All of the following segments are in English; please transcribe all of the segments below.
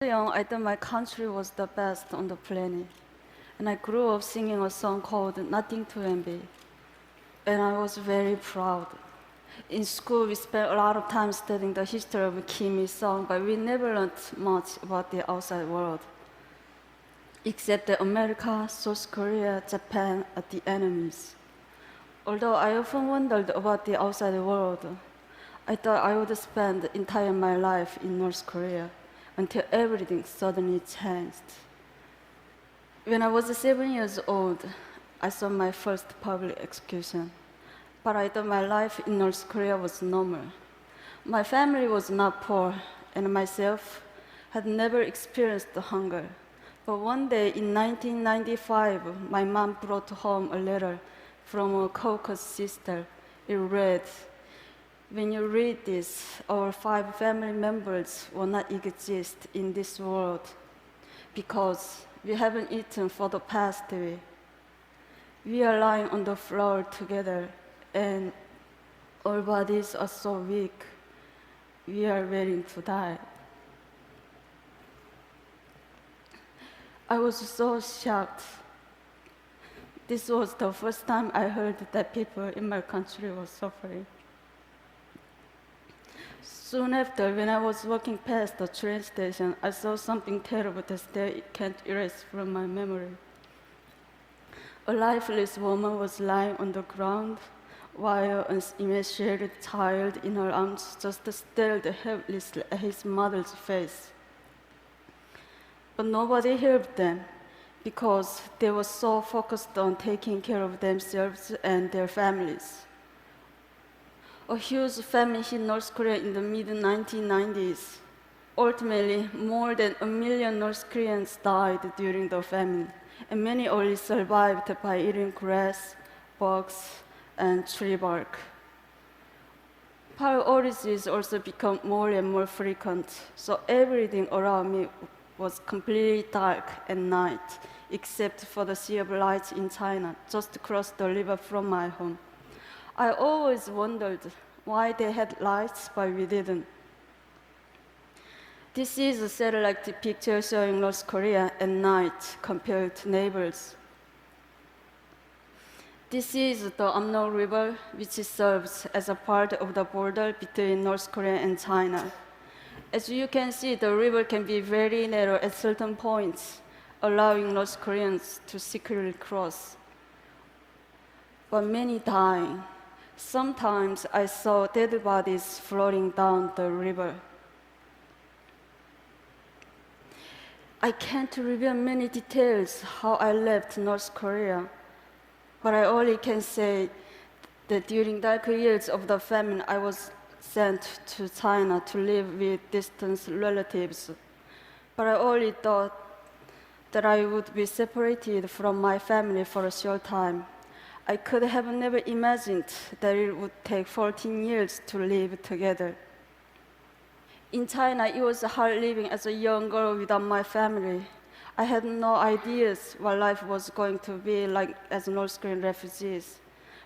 Young, I thought my country was the best on the planet. And I grew up singing a song called Nothing to Envy. And I was very proud. In school, we spent a lot of time studying the history of Kim Il-sung, but we never learned much about the outside world. Except that America, South Korea, Japan are the enemies. Although I often wondered about the outside world, I thought I would spend the entire my life in North Korea until everything suddenly changed. When I was 7 years old, I saw my first public execution. But I thought my life in North Korea was normal. My family was not poor, and myself had never experienced hunger. But one day in 1995, my mom brought home a letter from a Caucasus sister. It read, "When you read this, our 5 family members will not exist in this world because we haven't eaten for the past week. We are lying on the floor together and our bodies are so weak. We are waiting to die." I was so shocked. This was the first time I heard that people in my country were suffering. Soon after, when I was walking past the train station, I saw something terrible that I can't erase from my memory. A lifeless woman was lying on the ground while an emaciated child in her arms just stared helplessly at his mother's face. But nobody helped them because they were so focused on taking care of themselves and their families. A huge famine hit North Korea in the mid-1990s. Ultimately, more than 1 million North Koreans died during the famine, and many only survived by eating grass, bugs, and tree bark. Power outages also become more and more frequent, so everything around me was completely dark at night, except for the sea of lights in China, just across the river from my home. I always wondered why they had lights, but we didn't. This is a satellite picture showing North Korea at night compared to neighbors. This is the Amno River, which serves as a part of the border between North Korea and China. As you can see, the river can be very narrow at certain points, allowing North Koreans to secretly cross. But many dying. Sometimes I saw dead bodies floating down the river. I can't reveal many details how I left North Korea, but I only can say that during darker years of the famine, I was sent to China to live with distant relatives. But I only thought that I would be separated from my family for a short time. I could have never imagined that it would take 14 years to live together. In China, it was hard living as a young girl without my family. I had no ideas what life was going to be like as North Korean refugees.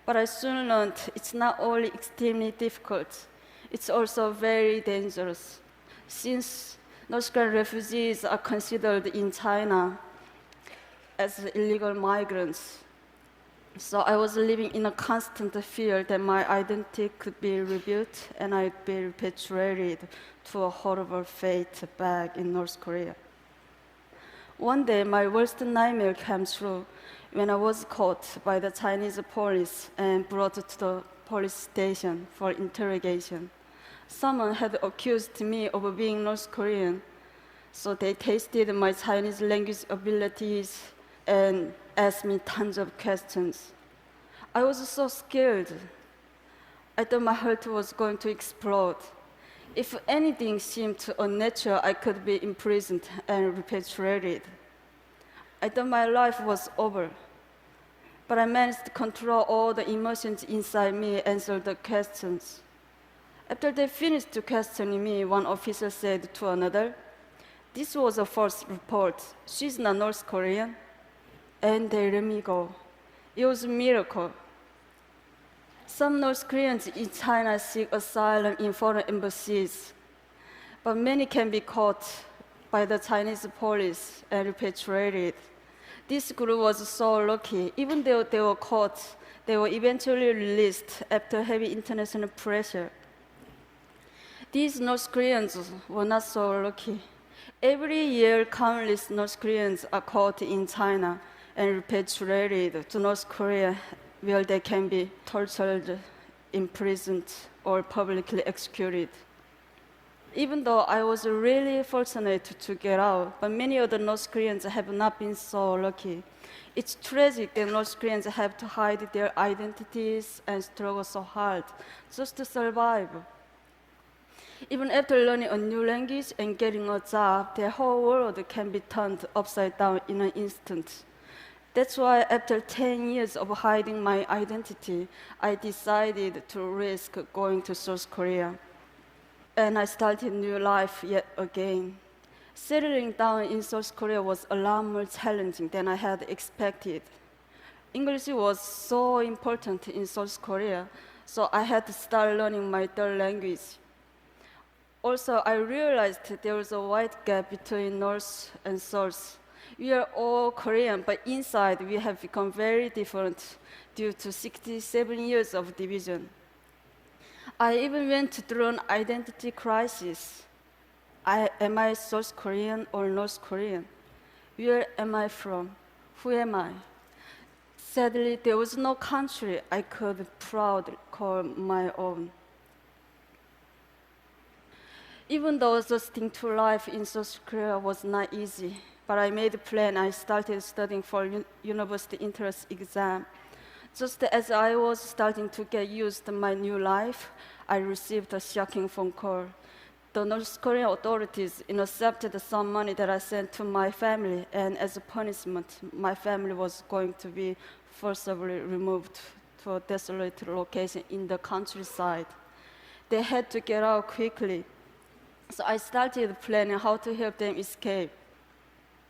But I soon learned it's not only extremely difficult, it's also very dangerous. Since North Korean refugees are considered in China as illegal migrants, so I was living in a constant fear that my identity could be rebuilt and I'd be repatriated to a horrible fate back in North Korea. One day, my worst nightmare came true when I was caught by the Chinese police and brought to the police station for interrogation. Someone had accused me of being North Korean, so they tested my Chinese language abilities and asked me tons of questions. I was so scared. I thought my heart was going to explode. If anything seemed unnatural, I could be imprisoned and repatriated. I thought my life was over. But I managed to control all the emotions inside me and answer the questions. After they finished questioning me, one officer said to another, "This was a false report. She's not North Korean." And they let me go. It was a miracle. Some North Koreans in China seek asylum in foreign embassies, but many can be caught by the Chinese police and repatriated. This group was so lucky. Even though they were caught, they were eventually released after heavy international pressure. These North Koreans were not so lucky. Every year, countless North Koreans are caught in China and repatriated to North Korea, where they can be tortured, imprisoned, or publicly executed. Even though I was really fortunate to get out, but many other North Koreans have not been so lucky. It's tragic that North Koreans have to hide their identities and struggle so hard just to survive. Even after learning a new language and getting a job, their whole world can be turned upside down in an instant. That's why after 10 years of hiding my identity, I decided to risk going to South Korea. And I started a new life yet again. Settling down in South Korea was a lot more challenging than I had expected. English was so important in South Korea, so I had to start learning my third language. Also, I realized there was a wide gap between North and South. We are all Korean, but inside we have become very different due to 67 years of division. I even went through an identity crisis. Am I South Korean or North Korean? Where am I from? Who am I? Sadly, there was no country I could proudly call my own. Even though adjusting to life in South Korea was not easy, but I made a plan. I started studying for university entrance exam. Just as I was starting to get used to my new life, I received a shocking phone call. The North Korean authorities intercepted some money that I sent to my family, and as a punishment, my family was going to be forcibly removed to a desolate location in the countryside. They had to get out quickly, so I started planning how to help them escape.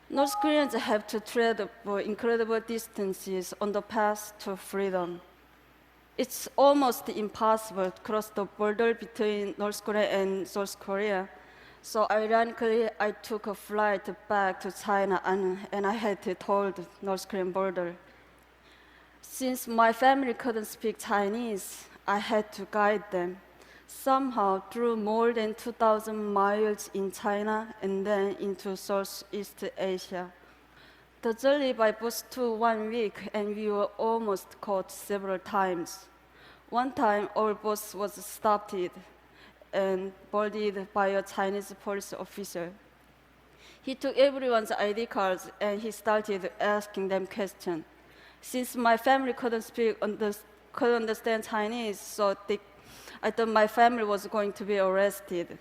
North Koreans have to travel incredible distances on the path to freedom. It's almost impossible to cross the border between North Korea and South Korea. So ironically, I took a flight back to China and I had to told the North Korean border. Since my family couldn't speak Chinese, I had to guide them. Somehow, through more than 2,000 miles in China and then into Southeast Asia. The journey by bus took 1 week, and we were almost caught several times. One time, our bus was stopped and boarded by a Chinese police officer. He took everyone's ID cards and he started asking them questions. Since my family couldn't understand Chinese, so I thought my family was going to be arrested.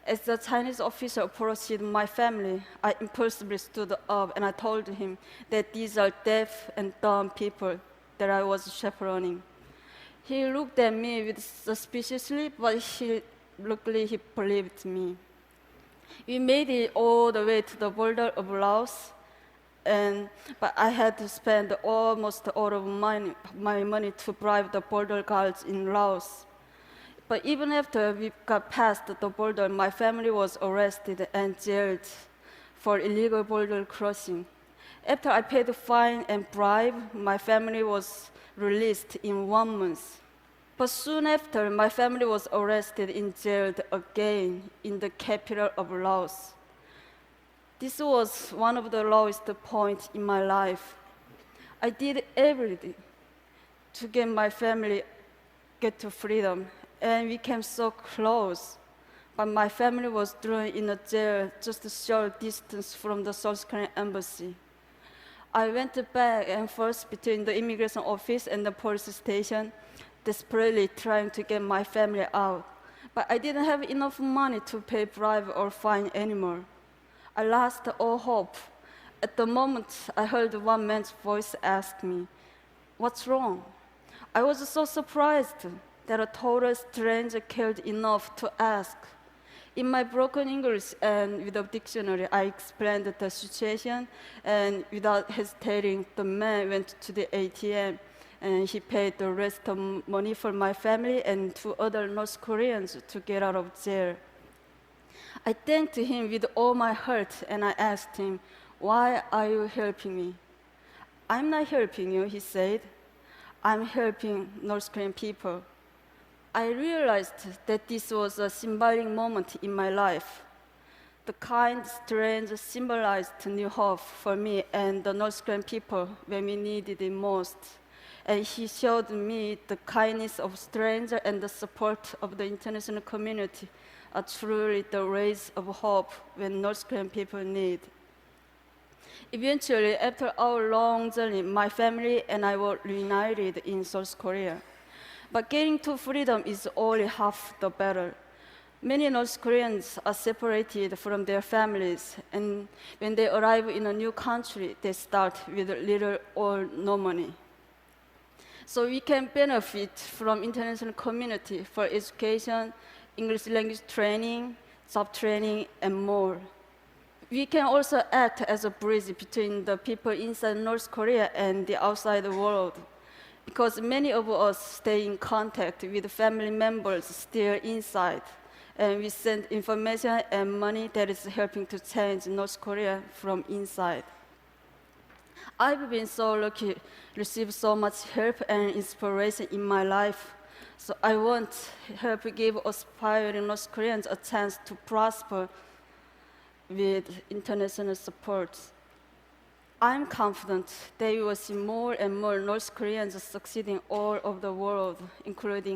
As the Chinese officer approached my family, I impulsively stood up and I told him that these are deaf and dumb people that I was chaperoning. He looked at me with suspiciously, but luckily he believed me. We made it all the way to the border of Laos, but I had to spend almost all of my money to bribe the border guards in Laos. But even after we got past the border, my family was arrested and jailed for illegal border crossing. After I paid the fine and bribe, my family was released in 1 month. But soon after, my family was arrested and jailed again in the capital of Laos. This was one of the lowest points in my life. I did everything to get my family to freedom, and we came so close. But my family was thrown in a jail just a short distance from the South Korean embassy. I went back and forth between the immigration office and the police station, desperately trying to get my family out. But I didn't have enough money to pay bribe or fine anymore. I lost all hope. At the moment, I heard one man's voice ask me, "What's wrong?" I was so surprised that a total stranger cared enough to ask. In my broken English and with a dictionary, I explained the situation, and without hesitating, the man went to the ATM and he paid the rest of money for my family and 2 other North Koreans to get out of jail. I thanked him with all my heart and I asked him, "Why are you helping me?" "I'm not helping you," he said. "I'm helping North Korean people." I realized that this was a symbolic moment in my life. The kind strange symbolized new hope for me and the North Korean people when we needed it most. And he showed me the kindness of strangers and the support of the international community are truly the rays of hope when North Korean people need. Eventually, after our long journey, my family and I were reunited in South Korea. But getting to freedom is only half the battle. Many North Koreans are separated from their families, and when they arrive in a new country, they start with little or no money. So we can benefit from international community for education, English language training, job training, and more. We can also act as a bridge between the people inside North Korea and the outside world, because many of us stay in contact with family members still inside, and we send information and money that is helping to change North Korea from inside. I've been so lucky to receive so much help and inspiration in my life. So I want to help give aspiring North Koreans a chance to prosper with international support. I'm confident that we will see more and more North Koreans succeeding all over the world, including